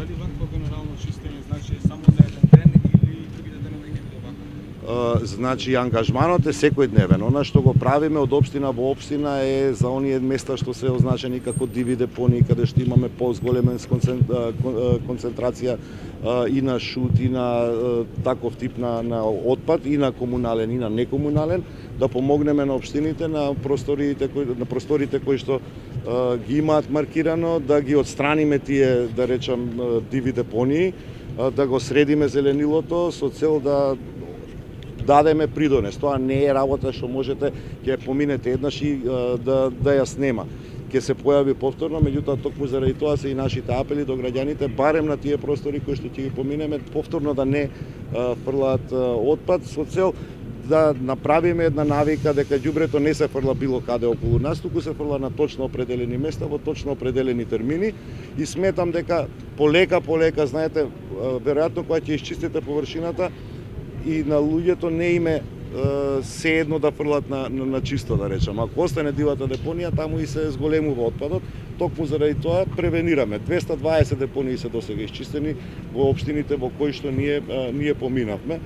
дали вакво генерално чистење значи само за еден ден или другите денови не било вака? Значи ангажманот е секојдневен. Она што го правиме од општина во општина е за оние места што се означени како диви депонии, каде што имаме позголемен концентрација и на шут и на таков тип на отпад и на комунален и на некомунален, да помогнеме на општините на просторите кои што ги имаат маркирано, да ги отстраниме тие, да речам, диви депонии, да го средиме зеленилото со цел да дадеме придонес. Тоа не е работа што можете ќе поминете еднаш и да ја снема. Ќе се појави повторно, меѓутоа токму заради тоа се и нашите апели до граѓаните, барем на тие простори кои што ќе ги поминеме, повторно да не фрлаат отпад со цел да направиме една навика дека ѓубрето не се фрла било каде околу нас, туку се фрла на точно определени места во точно определени термини и сметам дека полека, знаете, веројатно кога ќе исчистите површината и на луѓето не име се едно да фрлат на чисто, да речам. Ако остане дивата депонија, таму и се зголемува отпадот, токму заради тоа превенираме. 220 депонии се досега исчистени во општините во кои што ние поминавме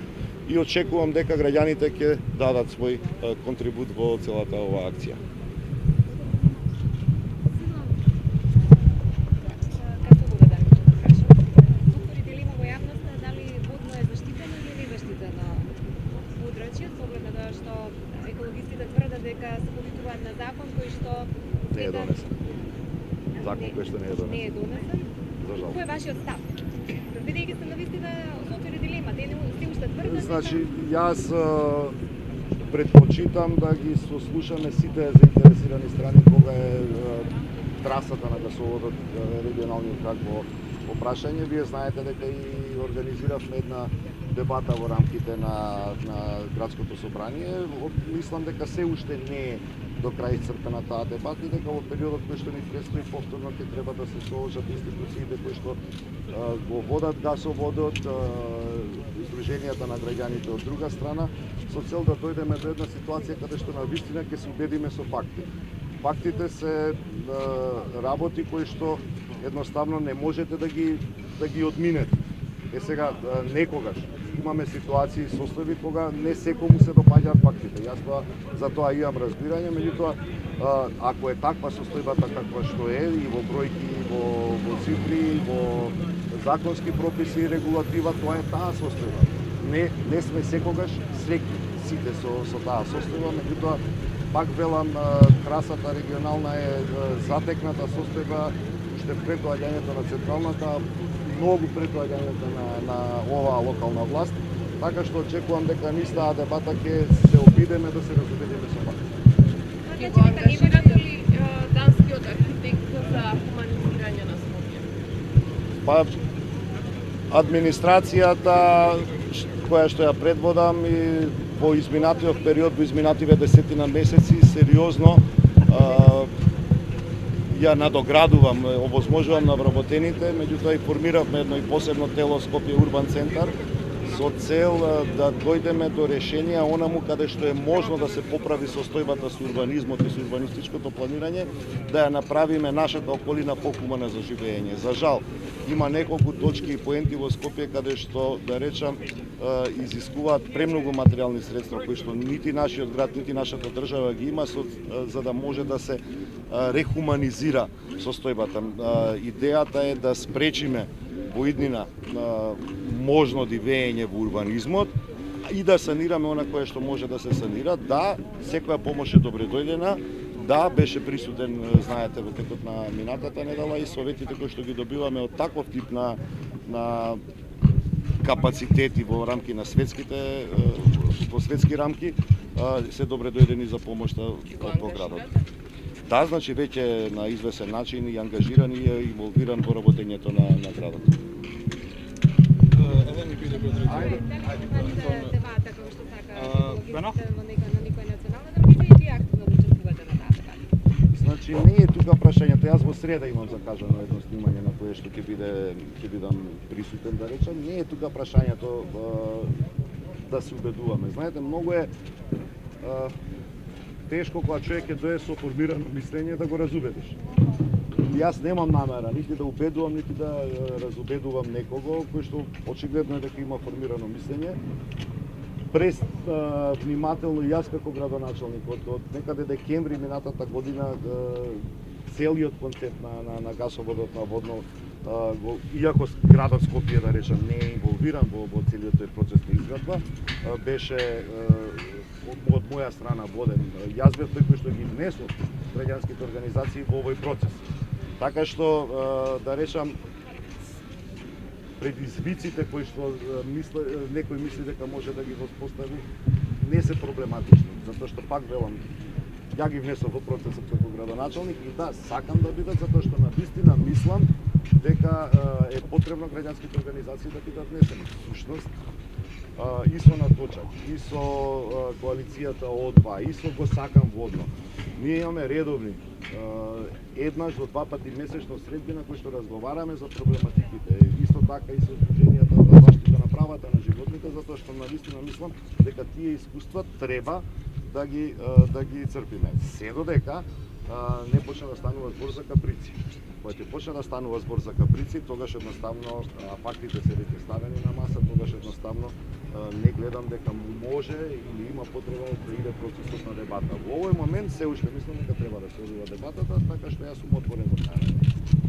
и очекувам дека граѓаните ќе дадат свој контрибут во целата оваа акција. Не е донесен. Закон кој што не е донесен. Не е донесен? За жал. Кој е вашиот став? Бидејќи сте навистина соцори дилема, те се уште тврдат. Значи, јас предпочитам да ги сослушаме сите заинтересирани страни кога е трасата на гасоводот регионалниот крак во прашање. Вие знаете дека и организиравме една дебата во рамките на градското собрание. Мислам дека се уште не е до крај исцрпена таа дебата и дека во периодот кој што ни предстои повторно ќе треба да се соочат институциите кои што го водат гасоводот, издруженијата на граѓаните од друга страна, со цел да дојдеме до една ситуација каде што навистина ќе се убедиме со факти. Фактите се работи кои што едноставно не можете да ги одминете. Сега некогаш имаме ситуации и состојби кога не секому се допаѓаат фактите. Јас за тоа имам разбирање, меѓутоа ако е таква состојбата каква што е и во бројки, во цифри, во законски прописи и регулатива, тоа е таа состојба. Не сме секогаш среќни сите со таа состојба, меѓутоа пак велам, трасата регионална е затекната состојба уште пред доаѓањето на централната, многу пред доаѓањето на оваа локална власт, така што очекувам дека низ таа дебата ќе се обидеме да се разубедиме со факти. Ќе го ангажирате ли данскиот архитект за хуманизирање на Скопје? Па администрацијата која што ја предводам и во изминатиот период, во изминативе десетина месеци, сериозно ја надоградувам, овозможувам на вработените, меѓутоа и формиравме едно и посебно тело Скопје Урбан центар со цел да дојдеме до решенија онаму каде што е можно да се поправи состојбата со урбанизмот и со урбанистичкото планирање, да ја направиме нашата околина похумана за живење. За жал, има неколку точки и поенти во Скопје каде што, да речам, изискуваат премногу материјални средства кои што нити нашиот град, нити нашата држава ги има за да може да се рехуманизира состојбата. Идејата е да спречиме во иднина можно дивење во урбанизмот и да санираме она кое што може да се санира. Да, секоја помош е добре дојдена. Да, беше присутен, знаете, во текот на минатата недела и советите кои што ги добиваме од таков тип на капацитети во рамки на во светски рамки се добре дојдени за помошта во градот. Да, значи веќе на извесен начин и ангажиран и инволвиран во работењето на градот. Еве ми биде без дебата како што така екологистите на некоја национална држава и вие активно учествувате на таа дебата. Значи не е тука прашањето, јас во среда имам закажано едно снимање на кое што ќе бидам присутен, да речам, не е тука прашањето да се убедуваме. Знаете, многу е тешко кога човек ќе дое со формирано мислење да го разубедиш. Јас немам намера нити да убедувам, нити да разубедувам некого кој што очигледно е дека има формирано мислење. През внимателно јас како градоначалник од некаде декември минатата година целиот концепт на гасоводот на Водно, иако градот Скопје, да речем, не е инволвиран во целиот тој процес на изградба, беше од моја страна воден. Јас бев тој кој што ги внесов граѓанските организации во овој процес. Така што, да речам, предизвиците кои што некој мисли дека може да ги воспостави, не се проблематични, затоа што пак велам, ја ги внесов во процесот како градоначалник и да, сакам да бидат, затоа што навистина мислам дека е потребно граѓанските организации да бидат внесени. Всушност, и со Наточак, и со коалицијата ОД2, и со го сакам Водно. Ние имаме редовни еднаш до два пати месечно средби на кои што разговараме за проблематиките. Исто така и со Сдруженијата за заштита на правата на животните, затоа што навистина мислам дека тие искуства треба да ги црпиме. Се додека не почне да станува збор за каприци. Кога ќе почне да станува збор за каприци, тогаш едноставно фактите се веќе ставени на маса, тогаш едноставно не гледам дека може или има потреба да иде процесот на дебата. Во овој момент се уште мислам дека треба да се одвива дебатата, така што јас сум отворен за таја.